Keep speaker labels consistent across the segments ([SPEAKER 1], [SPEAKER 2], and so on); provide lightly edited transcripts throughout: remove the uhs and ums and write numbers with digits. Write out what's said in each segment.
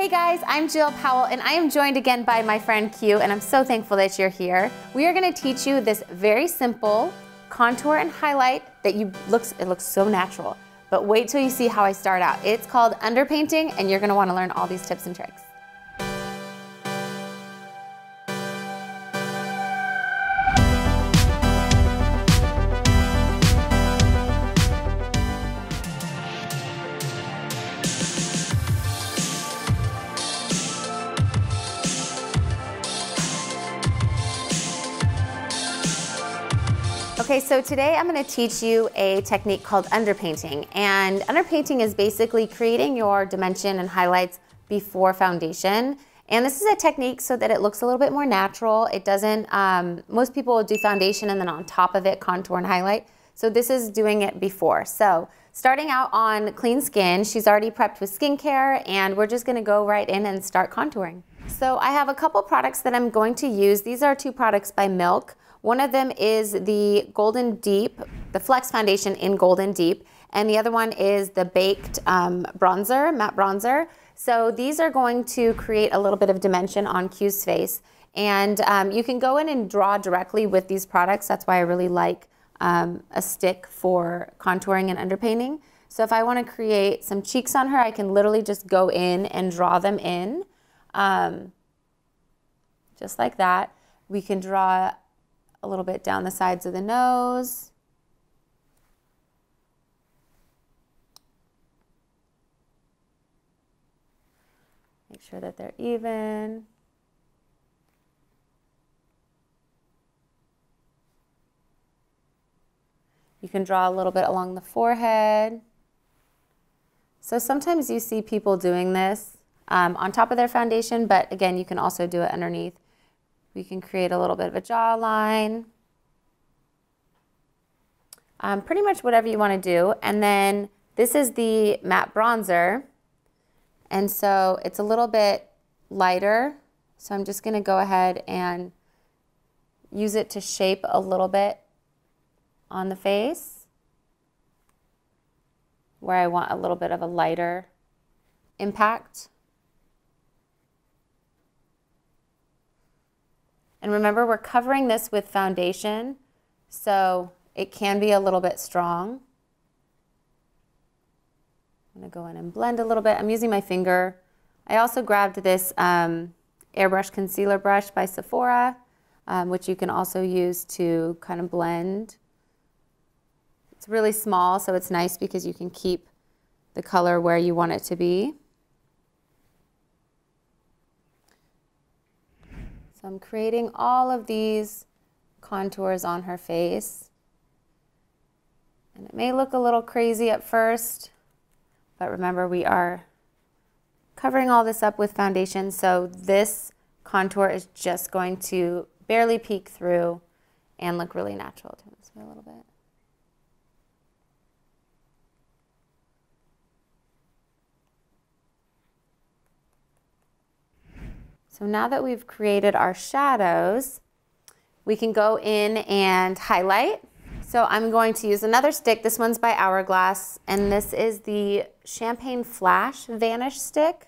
[SPEAKER 1] Hey guys, I'm Jill Powell and I am joined again by my friend Q, and I'm so thankful that you're here. We are going to teach you this very simple contour and highlight that it looks so natural. But wait till you see how I start out. It's called underpainting, and you're going to want to learn all these tips and tricks. Okay, so today I'm going to teach you a technique called underpainting. And underpainting is basically creating your dimension and highlights before foundation. And this is a technique so that it looks a little bit more natural. It doesn't, most people will do foundation and then on top of it contour and highlight. So this is doing it before. So starting out on clean skin, she's already prepped with skincare, and we're just going to go right in and start contouring. So I have a couple products that I'm going to use. These are two products by Milk. One of them is the Golden Deep, the Flex Foundation in Golden Deep, and the other one is the Baked Bronzer, Matte Bronzer. So these are going to create a little bit of dimension on Q's face. And you can go in and draw directly with these products. That's why I really like a stick for contouring and underpainting. So if I want to create some cheeks on her, I can literally just go in and draw them in. Just like that. We can draw a little bit down the sides of the nose. Make sure that they're even. You can draw a little bit along the forehead. So sometimes you see people doing this on top of their foundation, but again, you can also do it underneath. We can create a little bit of a jawline. Pretty much whatever you want to do. And then this is the matte bronzer. And so it's a little bit lighter. So I'm just going to go ahead and use it to shape a little bit on the face where I want a little bit of a lighter impact. And remember, we're covering this with foundation, so it can be a little bit strong. I'm going to go in and blend a little bit. I'm using my finger. I also grabbed this Airbrush concealer brush by Sephora, which you can also use to kind of blend. It's really small, so it's nice because you can keep the color where you want it to be. So I'm creating all of these contours on her face. And it may look a little crazy at first, but remember, we are covering all this up with foundation, so this contour is just going to barely peek through and look really natural. Turn this way a little bit. So now that we've created our shadows, we can go in and highlight. So I'm going to use another stick. This one's by Hourglass, and this is the Champagne Flash Vanish Stick.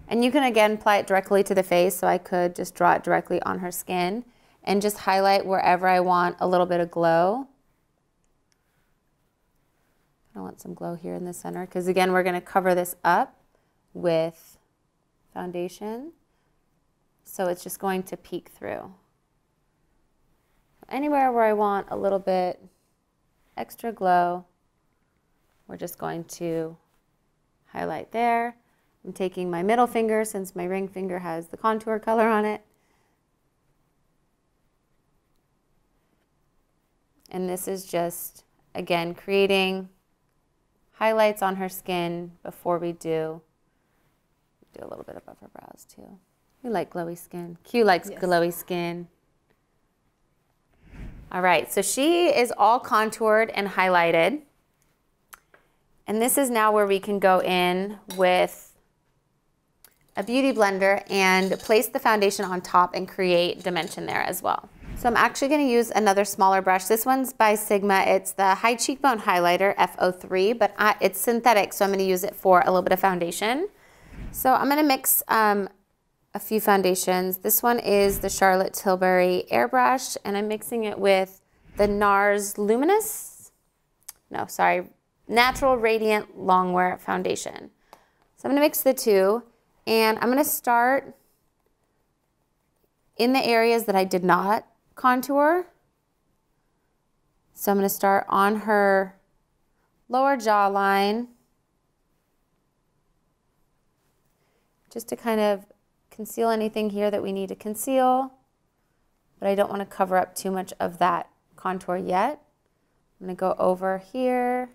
[SPEAKER 1] And you can again apply it directly to the face, so I could just draw it directly on her skin and just highlight wherever I want a little bit of glow. I want some glow here in the center because again, we're going to cover this up with foundation. So it's just going to peek through. Anywhere where I want a little bit extra glow, we're just going to highlight there. I'm taking my middle finger since my ring finger has the contour color on it. And this is just, again, creating highlights on her skin before we do a little bit above her brows too. We like glowy skin. Q likes glowy skin. All right, so she is all contoured and highlighted. And this is now where we can go in with a beauty blender and place the foundation on top and create dimension there as well. So I'm actually going to use another smaller brush. This one's by Sigma. It's the High Cheekbone Highlighter F03, but it's synthetic, so I'm going to use it for a little bit of foundation. So I'm gonna mix a few foundations. This one is the Charlotte Tilbury Airbrush, and I'm mixing it with the NARS Natural Radiant Longwear Foundation. So I'm gonna mix the two, and I'm gonna start in the areas that I did not contour. So I'm gonna start on her lower jawline, just to kind of conceal anything here that we need to conceal, but I don't want to cover up too much of that contour yet. I'm going to go over here,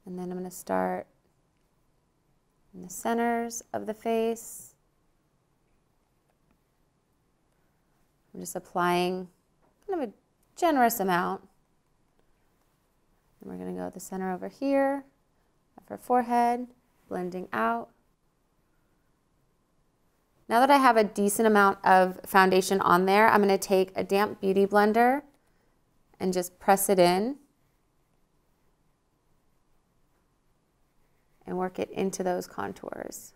[SPEAKER 1] and then I'm going to start in the centers of the face. I'm just applying kind of a generous amount. And we're going to go the center over here of her forehead, blending out. Now that I have a decent amount of foundation on there, I'm going to take a damp beauty blender and just press it in and work it into those contours.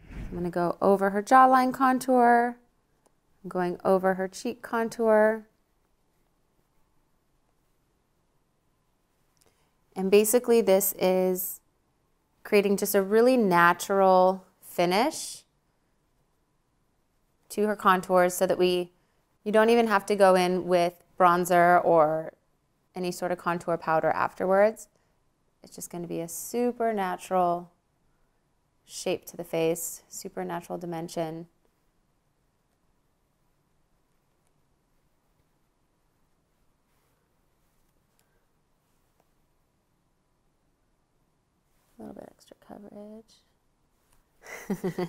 [SPEAKER 1] I'm going to go over her jawline contour, I'm going over her cheek contour. And basically this is creating just a really natural finish to her contours so that you don't even have to go in with bronzer or any sort of contour powder afterwards. It's just going to be a super natural shape to the face, super natural dimension. A little bit extra coverage. We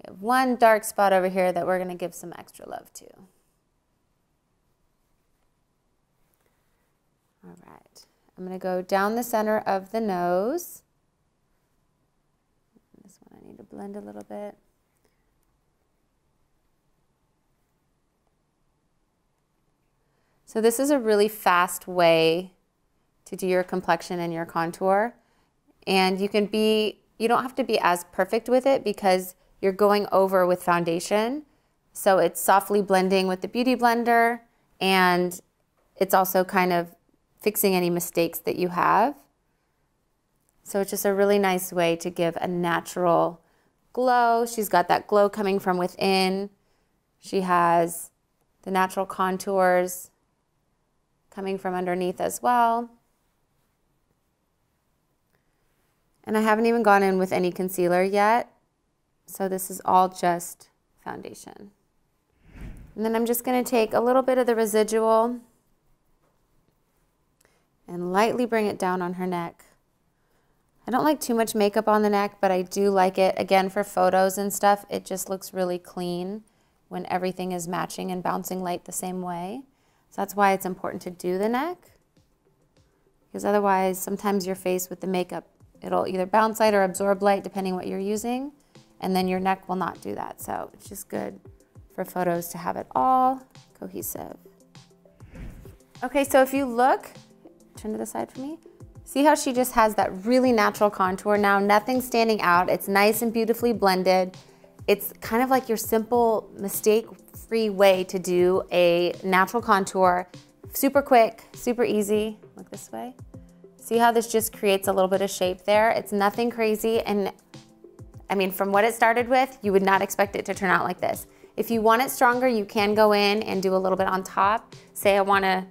[SPEAKER 1] have one dark spot over here that we're going to give some extra love to. All right, I'm going to go down the center of the nose. This one I need to blend a little bit. So this is a really fast way to do your complexion and your contour. And you don't have to be as perfect with it because you're going over with foundation. So it's softly blending with the Beauty Blender, and it's also kind of fixing any mistakes that you have. So it's just a really nice way to give a natural glow. She's got that glow coming from within. She has the natural contours coming from underneath as well. And I haven't even gone in with any concealer yet. So this is all just foundation. And then I'm just going to take a little bit of the residual and lightly bring it down on her neck. I don't like too much makeup on the neck, but I do like it. Again, for photos and stuff, it just looks really clean when everything is matching and bouncing light the same way. So that's why it's important to do the neck, because otherwise sometimes your face with the makeup, it'll either bounce light or absorb light depending what you're using, and then your neck will not do that. So it's just good for photos to have it all cohesive. Okay, so if you look, turn to the side for me. See how she just has that really natural contour now, nothing standing out. It's nice and beautifully blended. It's kind of like your simple, mistake-free way to do a natural contour. Super quick, super easy. Look this way. See how this just creates a little bit of shape there? It's nothing crazy, and I mean, from what it started with, you would not expect it to turn out like this. If you want it stronger, you can go in and do a little bit on top. Say I want to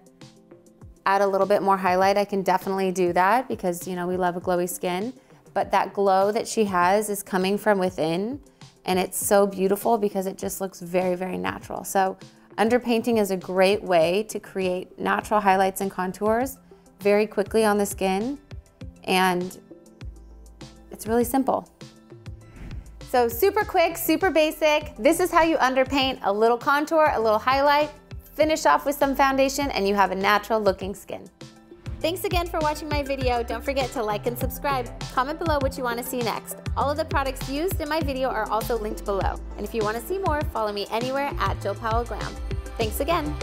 [SPEAKER 1] add a little bit more highlight, I can definitely do that because, you know, we love a glowy skin. But that glow that she has is coming from within, and it's so beautiful because it just looks very, very natural. So underpainting is a great way to create natural highlights and contours very quickly on the skin, and it's really simple. So super quick, super basic. This is how you underpaint a little contour, a little highlight, finish off with some foundation, and you have a natural looking skin. Thanks again for watching my video. Don't forget to like and subscribe. Comment below what you want to see next. All of the products used in my video are also linked below. And if you want to see more, follow me anywhere at Jill Powell Glam. Thanks again.